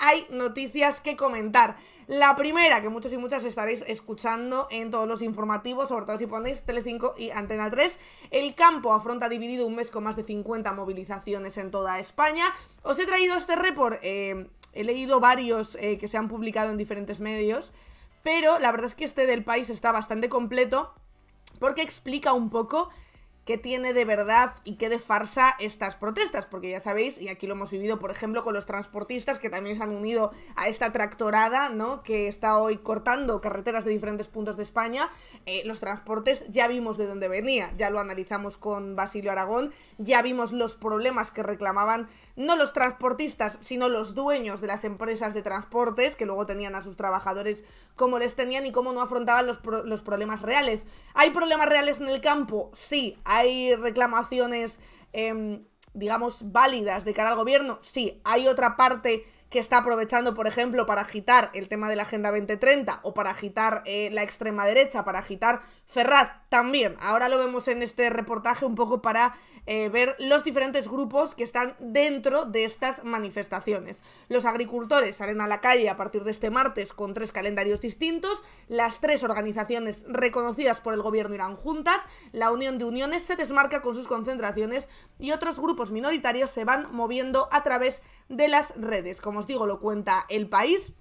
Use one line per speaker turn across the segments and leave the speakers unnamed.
hay noticias que comentar. La primera, que muchos y muchas estaréis escuchando en todos los informativos, sobre todo si ponéis Telecinco y Antena 3. El campo afronta dividido un mes con más de 50 movilizaciones en toda España. Os he traído este report, he leído varios que se han publicado en diferentes medios, pero la verdad es que este del País está bastante completo porque explica un poco qué tiene de verdad y qué de farsa estas protestas, porque ya sabéis, y aquí lo hemos vivido, por ejemplo, con los transportistas que también se han unido a esta tractorada, ¿no?, que está hoy cortando carreteras de diferentes puntos de España. Los transportes ya vimos de dónde venía, ya lo analizamos con Basilio Aragón, ya vimos los problemas que reclamaban no los transportistas, sino los dueños de las empresas de transportes, que luego tenían a sus trabajadores como les tenían y cómo no afrontaban los problemas reales. ¿Hay problemas reales en el campo? Sí. ¿Hay reclamaciones, digamos, válidas de cara al gobierno? Sí. ¿Hay otra parte que está aprovechando, por ejemplo, para agitar el tema de la Agenda 2030 o para agitar la extrema derecha, para agitar Ferraz? También. Ahora lo vemos en este reportaje un poco para ver los diferentes grupos que están dentro de estas manifestaciones. Los agricultores salen a la calle a partir de este martes con 3 calendarios distintos. Las 3 organizaciones reconocidas por el gobierno irán juntas. La Unión de Uniones se desmarca con sus concentraciones y otros grupos minoritarios se van moviendo a través de las redes. Como os digo, lo cuenta El País.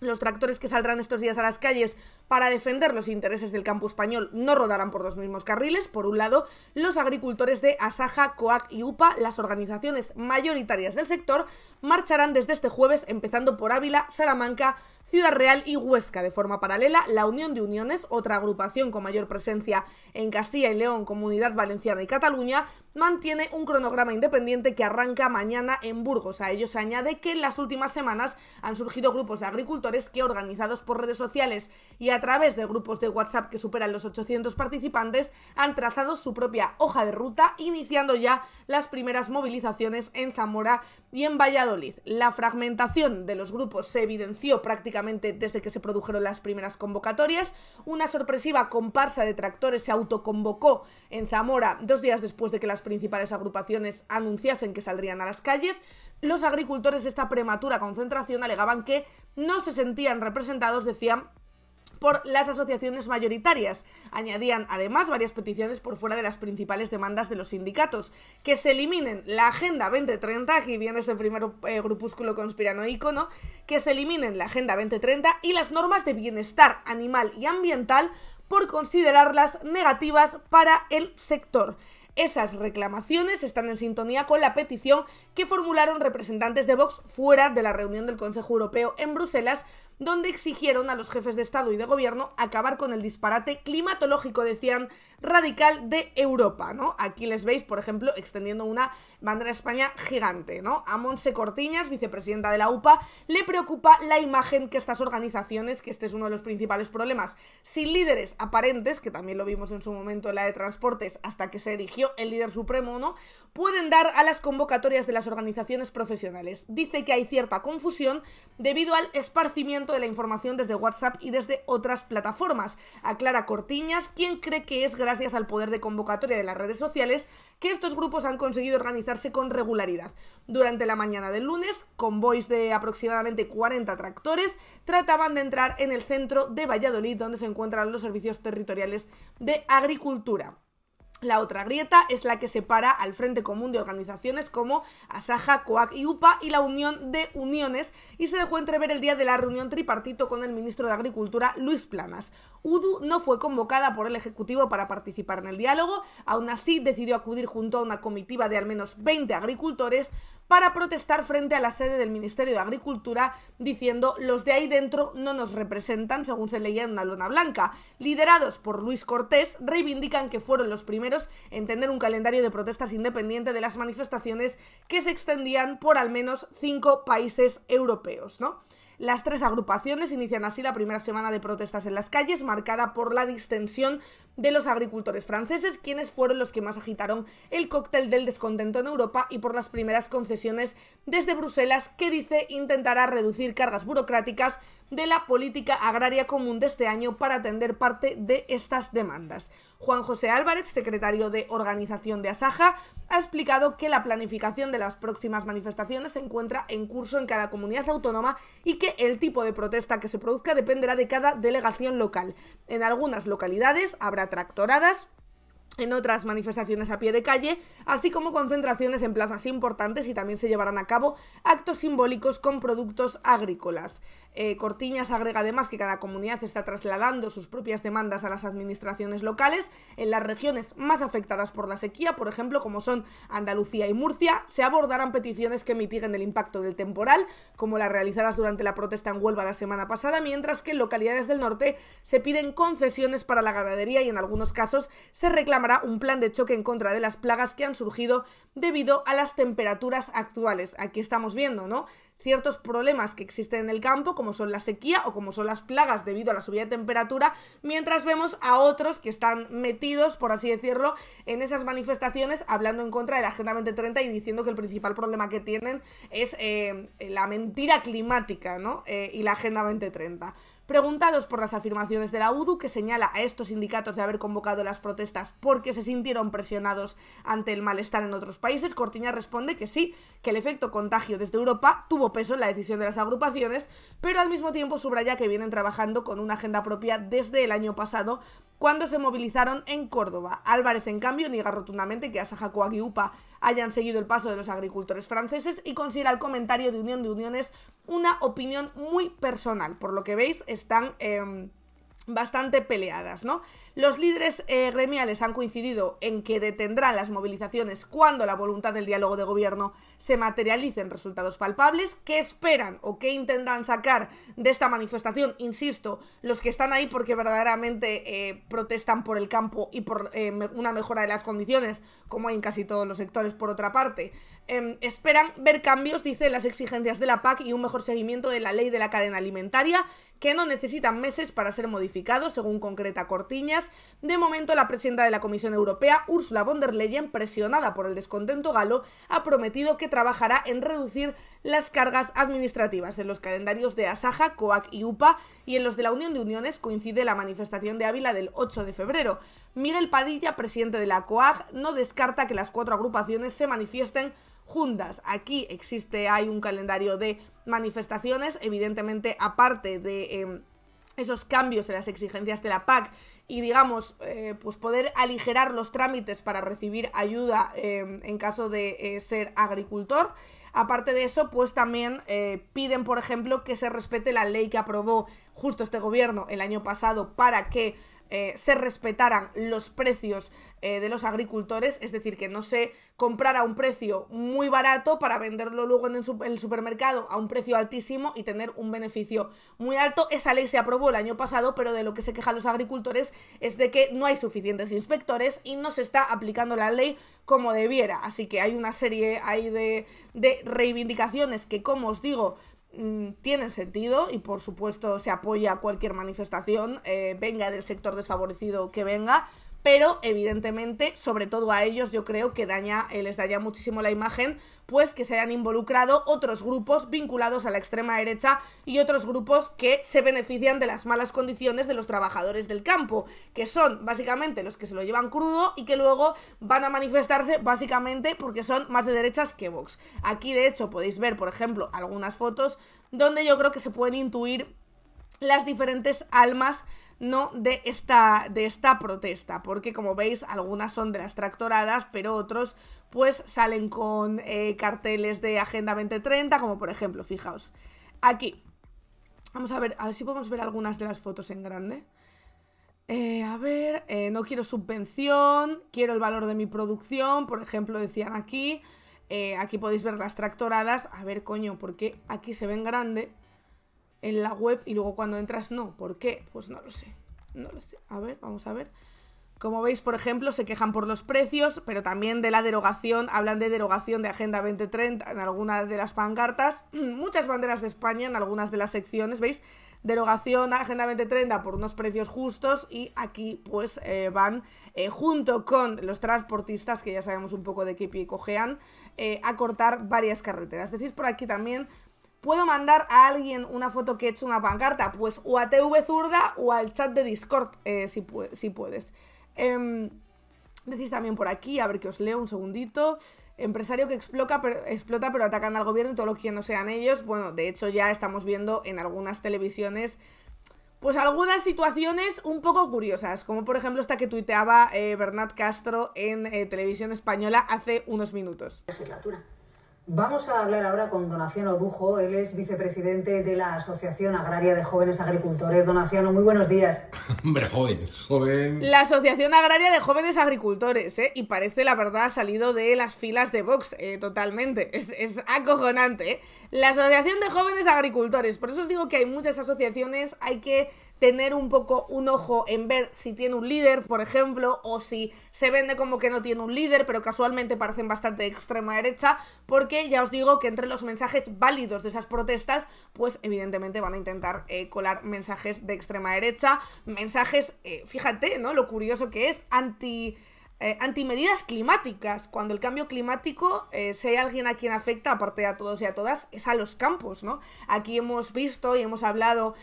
Los tractores que saldrán estos días a las calles para defender los intereses del campo español no rodarán por los mismos carriles. Por un lado, los agricultores de Asaja, COAG y UPA, las organizaciones mayoritarias del sector, marcharán desde este jueves, empezando por Ávila, Salamanca, Ciudad Real y Huesca. De forma paralela, la Unión de Uniones, otra agrupación con mayor presencia en Castilla y León, Comunidad Valenciana y Cataluña, mantiene un cronograma independiente que arranca mañana en Burgos. A ello se añade que en las últimas semanas han surgido grupos de agricultores que, organizados por redes sociales y a través de grupos de WhatsApp que superan los 800 participantes, han trazado su propia hoja de ruta, iniciando ya las primeras movilizaciones en Zamora y en Valladolid. La fragmentación de los grupos se evidenció prácticamente desde que se produjeron las primeras convocatorias. Una sorpresiva comparsa de tractores se autoconvocó en Zamora 2 días después de que las principales agrupaciones anunciasen que saldrían a las calles. Los agricultores de esta prematura concentración alegaban que no se sentían representados, decían, por las asociaciones mayoritarias. Añadían además varias peticiones por fuera de las principales demandas de los sindicatos: que se eliminen la Agenda 2030, aquí viene ese primer grupúsculo conspiranoico, ¿no?, que se eliminen la Agenda 2030 y las normas de bienestar animal y ambiental por considerarlas negativas para el sector. Esas reclamaciones están en sintonía con la petición que formularon representantes de Vox fuera de la reunión del Consejo Europeo en Bruselas, donde exigieron a los jefes de Estado y de Gobierno acabar con el disparate climatológico, decían, radical de Europa, ¿no? Aquí les veis, por ejemplo, extendiendo una bandera de España gigante, ¿no? A Montse Cortiñas, vicepresidenta de la UPA, le preocupa la imagen que estas organizaciones, que este es uno de los principales problemas, sin líderes aparentes, que también lo vimos en su momento en la de transportes, hasta que se erigió el líder supremo, ¿no?, pueden dar a las convocatorias de las organizaciones profesionales. Dice que hay cierta confusión debido al esparcimiento de la información desde WhatsApp y desde otras plataformas. Aclara Cortiñas, quien cree que es gracias al poder de convocatoria de las redes sociales que estos grupos han conseguido organizarse con regularidad. Durante la mañana del lunes, convoys de aproximadamente 40 tractores trataban de entrar en el centro de Valladolid, donde se encuentran los servicios territoriales de agricultura. La otra grieta es la que separa al Frente Común de organizaciones como Asaja, COAG y UPA y la Unión de Uniones, y se dejó entrever el día de la reunión tripartito con el ministro de Agricultura, Luis Planas. UDU no fue convocada por el Ejecutivo para participar en el diálogo, aún así decidió acudir junto a una comitiva de al menos 20 agricultores para protestar frente a la sede del Ministerio de Agricultura, diciendo: los de ahí dentro no nos representan, según se leía en una lona blanca. Liderados por Luis Cortés, reivindican que fueron los primeros en tener un calendario de protestas independiente de las manifestaciones que se extendían por al menos 5 países europeos, ¿no? Las 3 agrupaciones inician así la primera semana de protestas en las calles, marcada por la distensión de los agricultores franceses, quienes fueron los que más agitaron el cóctel del descontento en Europa, y por las primeras concesiones desde Bruselas, que dice intentará reducir cargas burocráticas de la política agraria común de este año para atender parte de estas demandas. Juan José Álvarez, secretario de organización de Asaja, ha explicado que la planificación de las próximas manifestaciones se encuentra en curso en cada comunidad autónoma y que el tipo de protesta que se produzca dependerá de cada delegación local. En algunas localidades habrá tractoradas, en otras manifestaciones a pie de calle, así como concentraciones en plazas importantes, y también se llevarán a cabo actos simbólicos con productos agrícolas. Cortiñas agrega además que cada comunidad está trasladando sus propias demandas a las administraciones locales. En las regiones más afectadas por la sequía, por ejemplo, como son Andalucía y Murcia, se abordarán peticiones que mitiguen el impacto del temporal, como las realizadas durante la protesta en Huelva la semana pasada, mientras que en localidades del norte se piden concesiones para la ganadería y en algunos casos se reclamará un plan de choque en contra de las plagas que han surgido debido a las temperaturas actuales. Aquí estamos viendo, ¿no?, ciertos problemas que existen en el campo, como son la sequía o como son las plagas debido a la subida de temperatura, mientras vemos a otros que están metidos, por así decirlo, en esas manifestaciones, hablando en contra de la Agenda 2030 y diciendo que el principal problema que tienen es la mentira climática, ¿no?, y la Agenda 2030. Preguntados por las afirmaciones de la UDU, que señala a estos sindicatos de haber convocado las protestas porque se sintieron presionados ante el malestar en otros países, Cortiñas responde que sí, que el efecto contagio desde Europa tuvo peso en la decisión de las agrupaciones, pero al mismo tiempo subraya que vienen trabajando con una agenda propia desde el año pasado, cuando se movilizaron en Córdoba. Álvarez, en cambio, niega rotundamente que Asaja, COAG y UPA hayan seguido el paso de los agricultores franceses y considera el comentario de Unión de Uniones una opinión muy personal. Por lo que veis, están bastante peleadas, ¿no? Los líderes gremiales han coincidido en que detendrán las movilizaciones cuando la voluntad del diálogo de gobierno se materialice en resultados palpables. ¿Qué esperan o qué intentan sacar de esta manifestación? Insisto, los que están ahí porque verdaderamente protestan por el campo y por una mejora de las condiciones, como hay en casi todos los sectores por otra parte. Esperan ver cambios, dice, en las exigencias de la PAC y un mejor seguimiento de la ley de la cadena alimentaria, que no necesitan meses para ser modificados, según concreta Cortiñas. De momento, la presidenta de la Comisión Europea, Ursula von der Leyen, presionada por el descontento galo, ha prometido que trabajará en reducir las cargas administrativas. En los calendarios de Asaja, COAG y UPA y en los de la Unión de Uniones coincide la manifestación de Ávila del 8 de febrero. Miguel Padilla, presidente de la COAG, no descarta que las cuatro agrupaciones se manifiesten juntas. Aquí hay un calendario de manifestaciones, evidentemente, aparte de esos cambios en las exigencias de la PAC y, digamos, pues poder aligerar los trámites para recibir ayuda en caso de ser agricultor. Aparte de eso, pues también piden, por ejemplo, que se respete la ley que aprobó justo este gobierno el año pasado para que se respetaran los precios de los agricultores, es decir, que no se comprara a un precio muy barato para venderlo luego en el supermercado a un precio altísimo y tener un beneficio muy alto. Esa ley se aprobó el año pasado, pero de lo que se quejan los agricultores es de que no hay suficientes inspectores y no se está aplicando la ley como debiera. Así que hay una serie de reivindicaciones que, como os digo, tienen sentido y por supuesto se apoya cualquier manifestación, venga del sector desfavorecido que venga, pero evidentemente, sobre todo a ellos, yo creo que les daña muchísimo la imagen, pues que se hayan involucrado otros grupos vinculados a la extrema derecha y otros grupos que se benefician de las malas condiciones de los trabajadores del campo, que son básicamente los que se lo llevan crudo y que luego van a manifestarse básicamente porque son más de derechas que Vox. Aquí, de hecho, podéis ver, por ejemplo, algunas fotos donde yo creo que se pueden intuir las diferentes almas, ¿no?, de esta protesta, porque como veis algunas son de las tractoradas, pero otros pues salen con carteles de Agenda 2030, como por ejemplo, fijaos, aquí, vamos a ver si podemos ver algunas de las fotos en grande. No quiero subvención, quiero el valor de mi producción, por ejemplo, decían aquí. Aquí podéis ver las tractoradas. A ver, coño, ¿por qué aquí se ven grande en la web y luego cuando entras no? ¿Por qué? Pues no lo sé. A ver, vamos a ver. Como veis, por ejemplo, se quejan por los precios, pero también de la derogación, hablan de derogación de Agenda 2030 en algunas de las pancartas, muchas banderas de España en algunas de las secciones, ¿veis? Derogación a Agenda 2030 por unos precios justos, y aquí pues van junto con los transportistas, que ya sabemos un poco de qué pie cojean, a cortar varias carreteras. Decís por aquí también: ¿puedo mandar a alguien una foto que he hecho una pancarta? Pues o a TV Zurda o al chat de Discord, si puedes. Decís también por aquí, a ver que os leo un segundito. Empresario que explota pero atacan al gobierno y todo lo que no sean ellos. Bueno, de hecho ya estamos viendo en algunas televisiones pues algunas situaciones un poco curiosas, como por ejemplo esta que tuiteaba Bernat Castro en Televisión Española hace unos minutos.
Legislatura. Vamos a hablar ahora con Donaciano Dujo, él es vicepresidente de la Asociación Agraria de Jóvenes Agricultores. Donaciano, muy buenos días.
Hombre, joven.
La Asociación Agraria de Jóvenes Agricultores, y parece, la verdad, salido de las filas de Vox, totalmente. Es acojonante, La Asociación de Jóvenes Agricultores. Por eso os digo que hay muchas asociaciones, hay que tener un poco un ojo en ver si tiene un líder, por ejemplo, o si se vende como que no tiene un líder, pero casualmente parecen bastante de extrema derecha, porque ya os digo que entre los mensajes válidos de esas protestas, pues evidentemente van a intentar colar mensajes de extrema derecha, mensajes, fíjate, ¿no? Lo curioso que es antimedidas climáticas, cuando el cambio climático, si hay alguien a quien afecta, aparte a todos y a todas, es a los campos, ¿no? Aquí hemos visto y hemos hablado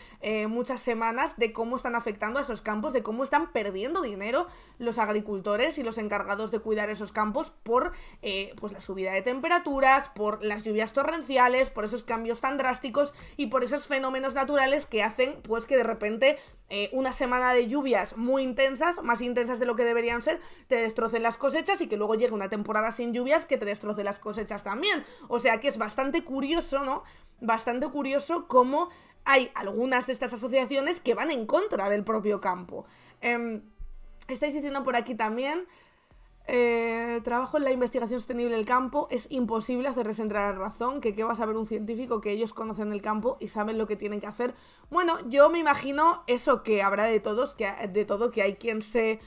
muchas semanas de cómo están afectando a esos campos, de cómo están perdiendo dinero los agricultores y los encargados de cuidar esos campos por pues la subida de temperaturas, por las lluvias torrenciales, por esos cambios tan drásticos y por esos fenómenos naturales que hacen pues que de repente una semana de lluvias muy intensas, más intensas de lo que deberían ser, te destrocen las cosechas y que luego llegue una temporada sin lluvias que te destroce las cosechas también. O sea que es bastante curioso, ¿no? Bastante curioso cómo hay algunas de estas asociaciones que van en contra del propio campo. Estáis diciendo por aquí también... trabajo en la investigación sostenible del campo, es imposible hacerles entrar a razón, que qué va a saber un científico, que ellos conocen el campo y saben lo que tienen que hacer. Bueno, yo me imagino eso, que habrá de todos, que hay quien se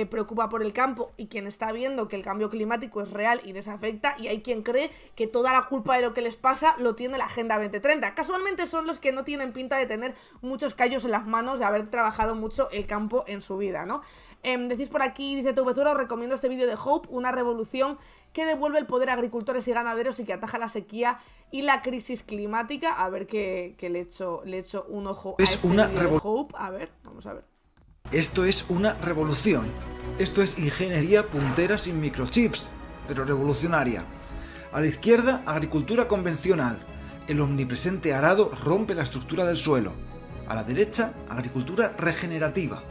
preocupa por el campo y quien está viendo que el cambio climático es real y les afecta, y hay quien cree que toda la culpa de lo que les pasa lo tiene la Agenda 2030. Casualmente son los que no tienen pinta de tener muchos callos en las manos, de haber trabajado mucho el campo en su vida, ¿no? Decís por aquí, dice Tubezura, os recomiendo este vídeo de Hope, una revolución que devuelve el poder a agricultores y ganaderos y que ataja la sequía y la crisis climática. A ver que le echo un ojo a este vídeo de Hope. A ver, vamos a ver.
Esto es una revolución. Esto es ingeniería puntera sin microchips, pero revolucionaria. A la izquierda, agricultura convencional. El omnipresente arado rompe la estructura del suelo. A la derecha, agricultura regenerativa.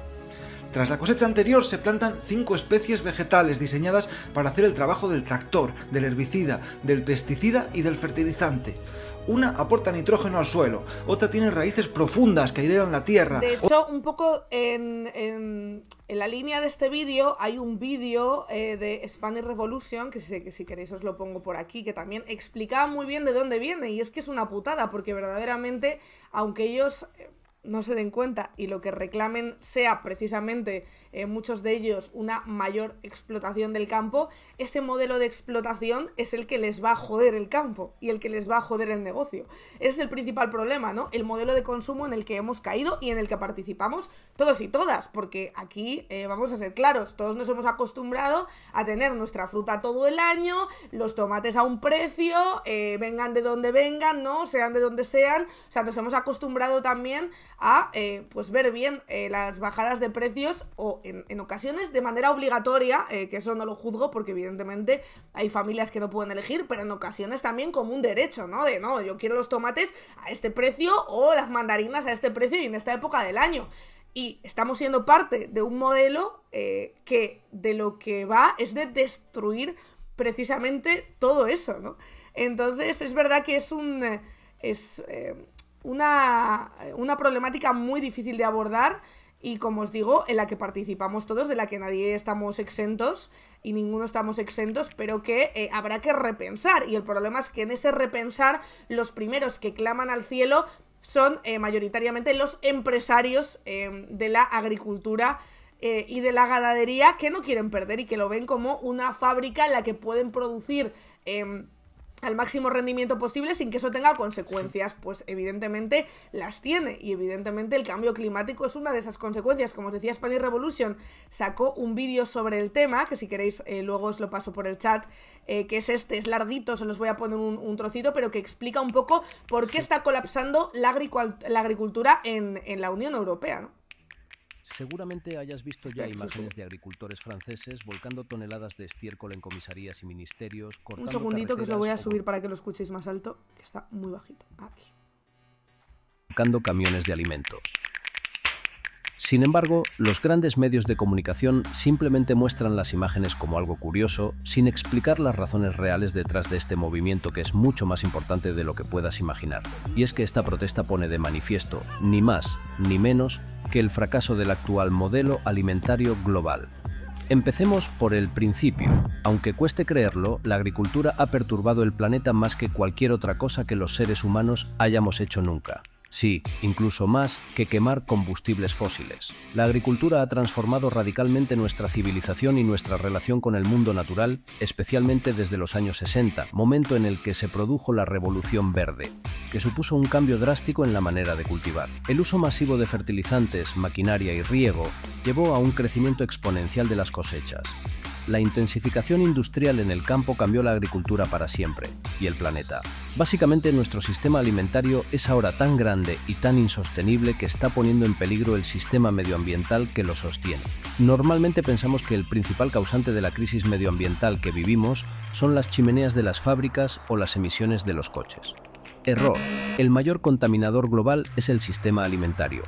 Tras la cosecha anterior se plantan 5 especies vegetales diseñadas para hacer el trabajo del tractor, del herbicida, del pesticida y del fertilizante. Una aporta nitrógeno al suelo, otra tiene raíces profundas que airean la tierra.
De hecho, un poco en la línea de este vídeo hay un vídeo de Spanish Revolution, que si queréis os lo pongo por aquí, que también explicaba muy bien de dónde viene, y es que es una putada, porque verdaderamente, aunque ellos... no se den cuenta y lo que reclamen sea precisamente muchos de ellos una mayor explotación del campo, ese modelo de explotación es el que les va a joder el campo y el que les va a joder el negocio. Ese es el principal problema, ¿no? El modelo de consumo en el que hemos caído y en el que participamos todos y todas, porque aquí vamos a ser claros, todos nos hemos acostumbrado a tener nuestra fruta todo el año, los tomates a un precio, vengan de donde vengan, ¿no? Sean de donde sean, o sea, nos hemos acostumbrado también a pues ver bien las bajadas de precios o en ocasiones de manera obligatoria, que eso no lo juzgo porque evidentemente hay familias que no pueden elegir, pero en ocasiones también como un derecho, ¿no? De no, yo quiero los tomates a este precio o las mandarinas a este precio y en esta época del año. Y estamos siendo parte de un modelo que de lo que va es de destruir precisamente todo eso, ¿no? Entonces es verdad que es una problemática muy difícil de abordar y, como os digo, en la que participamos todos, de la que nadie estamos exentos y ninguno estamos exentos, pero que habrá que repensar. Y el problema es que en ese repensar los primeros que claman al cielo son mayoritariamente los empresarios de la agricultura y de la ganadería, que no quieren perder y que lo ven como una fábrica en la que pueden producir al máximo rendimiento posible sin que eso tenga consecuencias. Pues evidentemente las tiene, y evidentemente el cambio climático es una de esas consecuencias. Como os decía, Spanish Revolution sacó un vídeo sobre el tema, que si queréis luego os lo paso por el chat, que es larguito, se los voy a poner un trocito, pero que explica un poco por qué está colapsando la agricultura en la Unión Europea, ¿no?
Seguramente hayas visto ya imágenes de agricultores franceses volcando toneladas de estiércol en comisarías y ministerios, cortando
Un segundito que os lo voy a
carreteras o
subir para que lo escuchéis más alto, que está muy bajito. Aquí.
volcando camiones de alimentos. Sin embargo, los grandes medios de comunicación simplemente muestran las imágenes como algo curioso, sin explicar las razones reales detrás de este movimiento que es mucho más importante de lo que puedas imaginar. Y es que esta protesta pone de manifiesto, ni más ni menos, que el fracaso del actual modelo alimentario global. Empecemos por el principio. Aunque cueste creerlo, la agricultura ha perturbado el planeta más que cualquier otra cosa que los seres humanos hayamos hecho nunca. Sí, incluso más que quemar combustibles fósiles. La agricultura ha transformado radicalmente nuestra civilización y nuestra relación con el mundo natural, especialmente desde los años 60, momento en el que se produjo la Revolución Verde, que supuso un cambio drástico en la manera de cultivar. El uso masivo de fertilizantes, maquinaria y riego llevó a un crecimiento exponencial de las cosechas. La intensificación industrial en el campo cambió la agricultura para siempre, y el planeta. Básicamente, nuestro sistema alimentario es ahora tan grande y tan insostenible que está poniendo en peligro el sistema medioambiental que lo sostiene. Normalmente pensamos que el principal causante de la crisis medioambiental que vivimos son las chimeneas de las fábricas o las emisiones de los coches. Error. El mayor contaminador global es el sistema alimentario.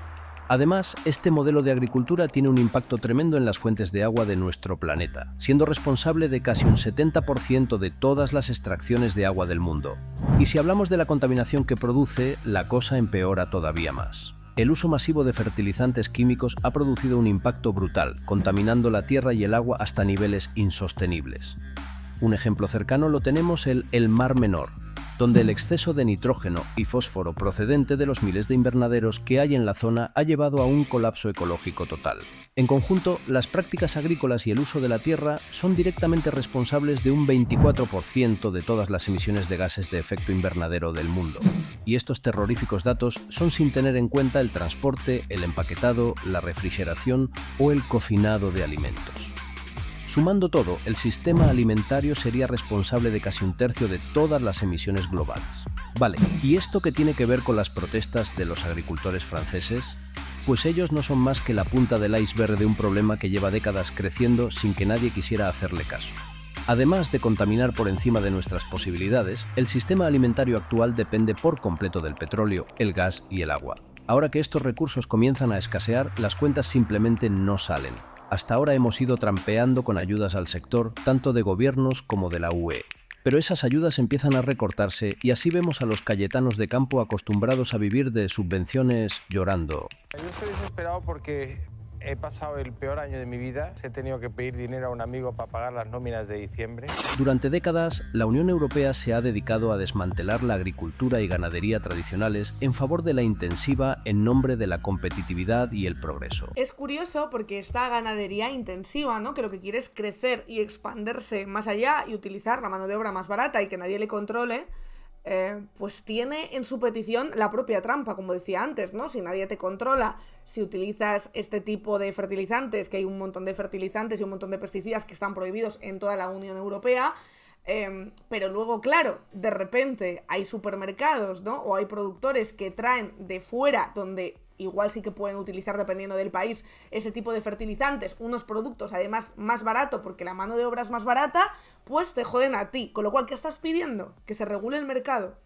Además, este modelo de agricultura tiene un impacto tremendo en las fuentes de agua de nuestro planeta, siendo responsable de casi un 70% de todas las extracciones de agua del mundo. Y si hablamos de la contaminación que produce, la cosa empeora todavía más. El uso masivo de fertilizantes químicos ha producido un impacto brutal, contaminando la tierra y el agua hasta niveles insostenibles. Un ejemplo cercano lo tenemos en el Mar Menor, donde el exceso de nitrógeno y fósforo procedente de los miles de invernaderos que hay en la zona ha llevado a un colapso ecológico total. En conjunto, las prácticas agrícolas y el uso de la tierra son directamente responsables de un 24% de todas las emisiones de gases de efecto invernadero del mundo. Y estos terroríficos datos son sin tener en cuenta el transporte, el empaquetado, la refrigeración o el cocinado de alimentos. Sumando todo, el sistema alimentario sería responsable de casi un tercio de todas las emisiones globales. Vale, ¿y esto qué tiene que ver con las protestas de los agricultores franceses? Pues ellos no son más que la punta del iceberg de un problema que lleva décadas creciendo sin que nadie quisiera hacerle caso. Además de contaminar por encima de nuestras posibilidades, el sistema alimentario actual depende por completo del petróleo, el gas y el agua. Ahora que estos recursos comienzan a escasear, las cuentas simplemente no salen. Hasta ahora hemos ido trampeando con ayudas al sector, tanto de gobiernos como de la UE. Pero esas ayudas empiezan a recortarse y así vemos a los cayetanos de campo acostumbrados a vivir de subvenciones llorando.
Yo estoy desesperado porque he pasado el peor año de mi vida. He tenido que pedir dinero a un amigo para pagar las nóminas de diciembre.
Durante décadas, la Unión Europea se ha dedicado a desmantelar la agricultura y ganadería tradicionales en favor de la intensiva en nombre de la competitividad y el progreso.
Es curioso porque esta ganadería intensiva, ¿no?, que lo que quiere es crecer y expandirse más allá y utilizar la mano de obra más barata y que nadie le controle, pues tiene en su petición la propia trampa, como decía antes, ¿no? Si nadie te controla, si utilizas este tipo de fertilizantes, que hay un montón de fertilizantes y un montón de pesticidas que están prohibidos en toda la Unión Europea, pero luego, claro, de repente hay supermercados, ¿no?, o hay productores que traen de fuera, donde igual sí que pueden utilizar, dependiendo del país, ese tipo de fertilizantes, unos productos además más barato porque la mano de obra es más barata, pues te joden a ti. Con lo cual, ¿qué estás pidiendo? Que se regule el mercado.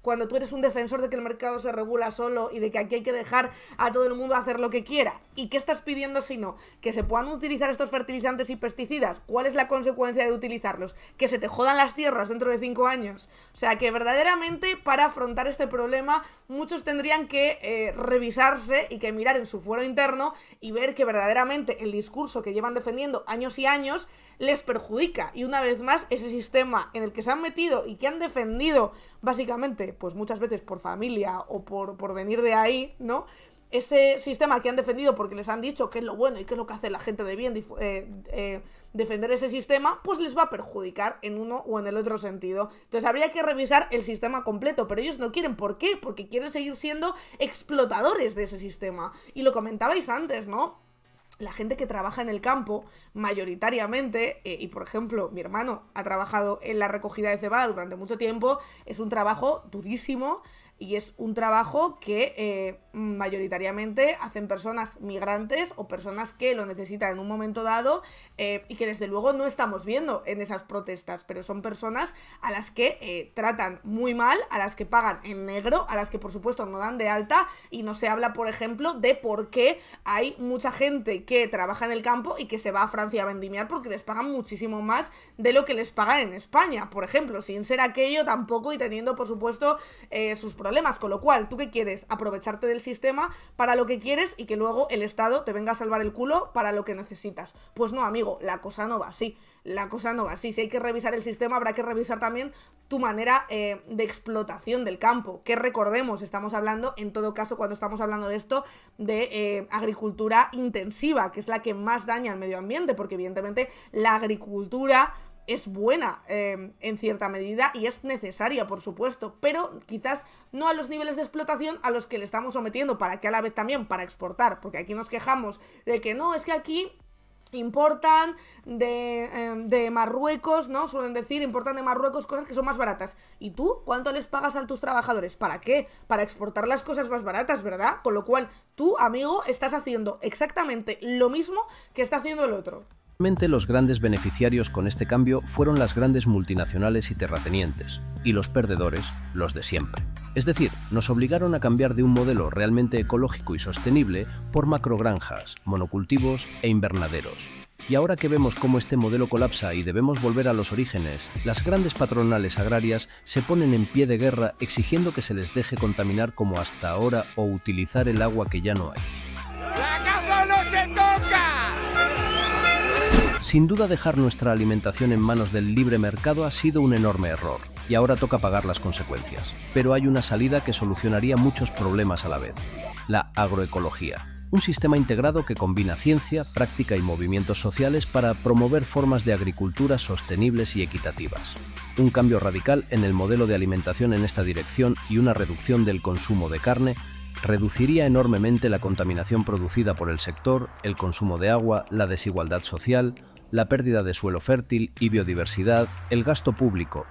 Cuando tú eres un defensor de que el mercado se regula solo y de que aquí hay que dejar a todo el mundo hacer lo que quiera. ¿Y qué estás pidiendo si no? Que se puedan utilizar estos fertilizantes y pesticidas. ¿Cuál es la consecuencia de utilizarlos? Que se te jodan las tierras dentro de 5 años. O sea, que verdaderamente para afrontar este problema muchos tendrían que revisarse y que mirar en su fuero interno y ver que verdaderamente el discurso que llevan defendiendo años y años les perjudica. Y una vez más, ese sistema en el que se han metido y que han defendido básicamente, pues muchas veces por familia o por venir de ahí, ¿no? Ese sistema que han defendido porque les han dicho qué es lo bueno y qué es lo que hace la gente de bien, defender ese sistema, pues les va a perjudicar en uno o en el otro sentido. Entonces habría que revisar el sistema completo, pero ellos no quieren. ¿Por qué? Porque quieren seguir siendo explotadores de ese sistema. Y lo comentabais antes, ¿no? La gente que trabaja en el campo, mayoritariamente, y por ejemplo, mi hermano ha trabajado en la recogida de cebada durante mucho tiempo, es un trabajo durísimo, y es un trabajo que mayoritariamente hacen personas migrantes o personas que lo necesitan en un momento dado, y que desde luego no estamos viendo en esas protestas, pero son personas a las que tratan muy mal, a las que pagan en negro, a las que por supuesto no dan de alta, y no se habla, por ejemplo, de por qué hay mucha gente que trabaja en el campo y que se va a Francia a vendimiar porque les pagan muchísimo más de lo que les pagan en España, por ejemplo, sin ser aquello tampoco y teniendo por supuesto sus problemas, con lo cual, ¿tú qué quieres? Aprovecharte del sistema para lo que quieres y que luego el Estado te venga a salvar el culo para lo que necesitas. Pues no, amigo, la cosa no va así. La cosa no va así. Si hay que revisar el sistema, habrá que revisar también tu manera de explotación del campo. Que recordemos, estamos hablando, en todo caso, cuando estamos hablando de esto, de agricultura intensiva, que es la que más daña al medio ambiente, porque evidentemente la agricultura es buena en cierta medida y es necesaria, por supuesto, pero quizás no a los niveles de explotación a los que le estamos sometiendo, para que a la vez también para exportar, porque aquí nos quejamos de que no, es que aquí importan de Marruecos, ¿no? Suelen decir, importan de Marruecos cosas que son más baratas. ¿Y tú? ¿Cuánto les pagas a tus trabajadores? ¿Para qué? Para exportar las cosas más baratas, ¿verdad? Con lo cual, tú, amigo, estás haciendo exactamente lo mismo que está haciendo el otro.
Los grandes beneficiarios con este cambio fueron las grandes multinacionales y terratenientes, y los perdedores, los de siempre. Es decir, nos obligaron a cambiar de un modelo realmente ecológico y sostenible por macrogranjas, monocultivos e invernaderos. Y ahora que vemos cómo este modelo colapsa y debemos volver a los orígenes, las grandes patronales agrarias se ponen en pie de guerra exigiendo que se les deje contaminar como hasta ahora o utilizar el agua que ya no hay.
¡La caza no se toca!
Sin duda, dejar nuestra alimentación en manos del libre mercado ha sido un enorme error, y ahora toca pagar las consecuencias. Pero hay una salida que solucionaría muchos problemas a la vez: la agroecología. Un sistema integrado que combina ciencia, práctica y movimientos sociales para promover formas de agricultura sostenibles y equitativas. Un cambio radical en el modelo de alimentación en esta dirección y una reducción del consumo de carne reduciría enormemente la contaminación producida por el sector, el consumo de agua, la desigualdad social, la pérdida de suelo fértil y biodiversidad, el gasto público.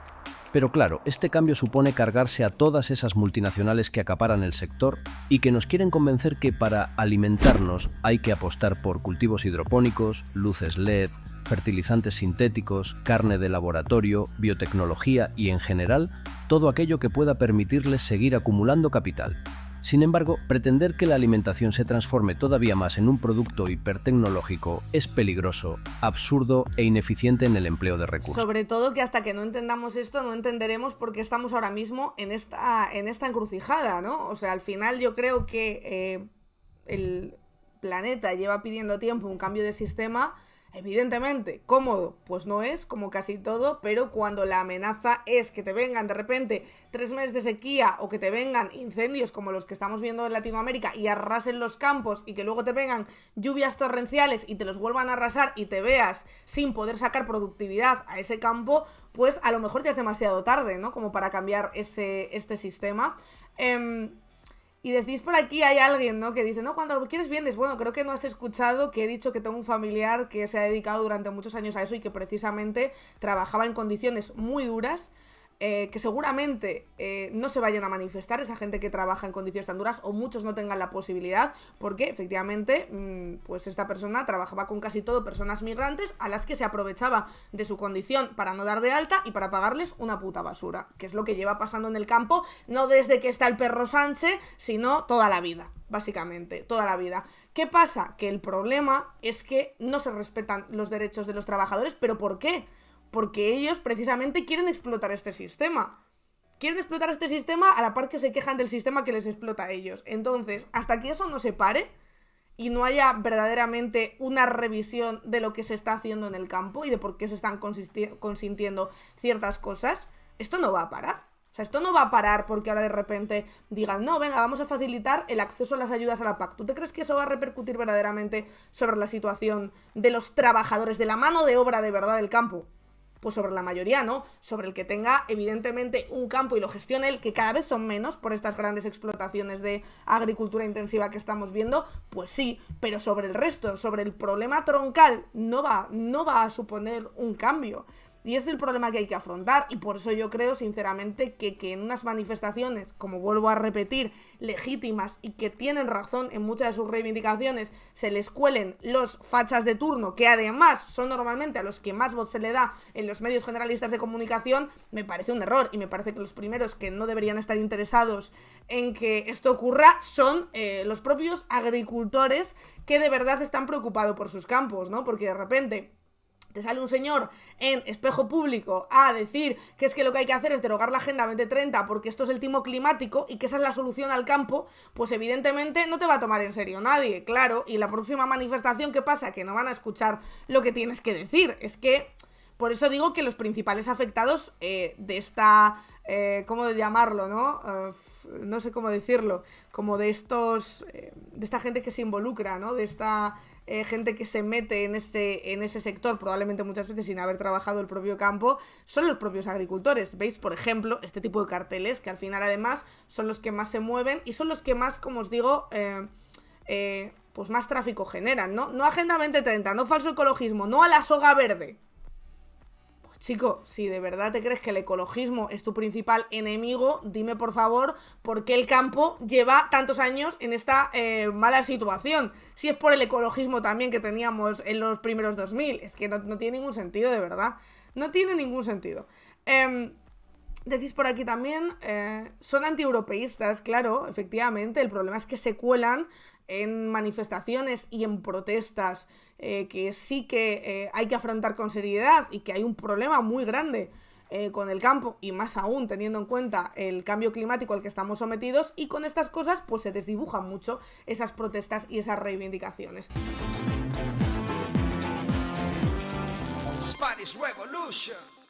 Pero claro, este cambio supone cargarse a todas esas multinacionales que acaparan el sector y que nos quieren convencer que para alimentarnos hay que apostar por cultivos hidropónicos, luces LED, fertilizantes sintéticos, carne de laboratorio, biotecnología y, en general, todo aquello que pueda permitirles seguir acumulando capital. Sin embargo, pretender que la alimentación se transforme todavía más en un producto hipertecnológico es peligroso, absurdo e ineficiente en el empleo de recursos.
Sobre todo que hasta que no entendamos esto, no entenderemos por qué estamos ahora mismo en esta encrucijada, ¿no? O sea, al final yo creo que el planeta lleva pidiendo tiempo un cambio de sistema. Evidentemente, cómodo, pues no es, como casi todo, pero cuando la amenaza es que te vengan de repente 3 meses de sequía o que te vengan incendios como los que estamos viendo en Latinoamérica y arrasen los campos y que luego te vengan lluvias torrenciales y te los vuelvan a arrasar y te veas sin poder sacar productividad a ese campo, pues a lo mejor ya es demasiado tarde, ¿no? Como para cambiar este sistema. Y decís por aquí, hay alguien, ¿no?, que dice, no, cuando quieres vienes. Bueno, creo que no has escuchado que he dicho que tengo un familiar que se ha dedicado durante muchos años a eso y que precisamente trabajaba en condiciones muy duras, que seguramente no se vayan a manifestar esa gente que trabaja en condiciones tan duras, o muchos no tengan la posibilidad, porque efectivamente pues esta persona trabajaba con casi todo personas migrantes a las que se aprovechaba de su condición para no dar de alta y para pagarles una puta basura, que es lo que lleva pasando en el campo, no desde que está el perro Sánchez, sino toda la vida, básicamente, toda la vida. ¿Qué pasa? Que el problema es que no se respetan los derechos de los trabajadores. ¿Pero por qué? Porque ellos precisamente quieren explotar este sistema. Quieren explotar este sistema a la par que se quejan del sistema que les explota a ellos. Entonces, hasta que eso no se pare y no haya verdaderamente una revisión de lo que se está haciendo en el campo y de por qué se están consintiendo ciertas cosas, esto no va a parar. O sea, esto no va a parar porque ahora de repente digan, no, venga, vamos a facilitar el acceso a las ayudas a la PAC. ¿Tú te crees que eso va a repercutir verdaderamente sobre la situación de los trabajadores, de la mano de obra de verdad del campo? Pues sobre la mayoría, ¿no? Sobre el que tenga, evidentemente, un campo y lo gestione él, que cada vez son menos por estas grandes explotaciones de agricultura intensiva que estamos viendo, pues sí, pero sobre el resto, sobre el problema troncal, no va a suponer un cambio. Y ese es el problema que hay que afrontar, y por eso yo creo sinceramente que en unas manifestaciones, como vuelvo a repetir, legítimas y que tienen razón en muchas de sus reivindicaciones, se les cuelen los fachas de turno, que además son normalmente a los que más voz se le da en los medios generalistas de comunicación, me parece un error, y me parece que los primeros que no deberían estar interesados en que esto ocurra son los propios agricultores que de verdad están preocupados por sus campos, ¿no? Porque de repente te sale un señor en espejo público a decir que es que lo que hay que hacer es derogar la Agenda 2030 porque esto es el timo climático y que esa es la solución al campo, pues evidentemente no te va a tomar en serio nadie, claro, y la próxima manifestación, ¿qué pasa? Que no van a escuchar lo que tienes que decir. Es que, por eso digo que los principales afectados de esta, ¿cómo llamarlo, no? No sé cómo decirlo, como de estos, de esta gente que se involucra, ¿no? De esta gente que se mete en ese sector, probablemente muchas veces sin haber trabajado el propio campo, son los propios agricultores. ¿Veis? Por ejemplo, este tipo de carteles, que al final además son los que más se mueven y son los que más, como os digo, pues más tráfico generan, ¿no? No Agenda 2030, no falso ecologismo, no a la soga verde. Chico, si de verdad te crees que el ecologismo es tu principal enemigo, dime por favor por qué el campo lleva tantos años en esta mala situación. Si es por el ecologismo también que teníamos en los primeros 2000, es que no tiene ningún sentido, de verdad. No tiene ningún sentido. Decís por aquí también, son antieuropeístas, claro, efectivamente. El problema es que se cuelan en manifestaciones y en protestas que sí que hay que afrontar con seriedad y que hay un problema muy grande con el campo, y más aún teniendo en cuenta el cambio climático al que estamos sometidos, y con estas cosas pues se desdibujan mucho esas protestas y esas reivindicaciones.
Spanish Revolution.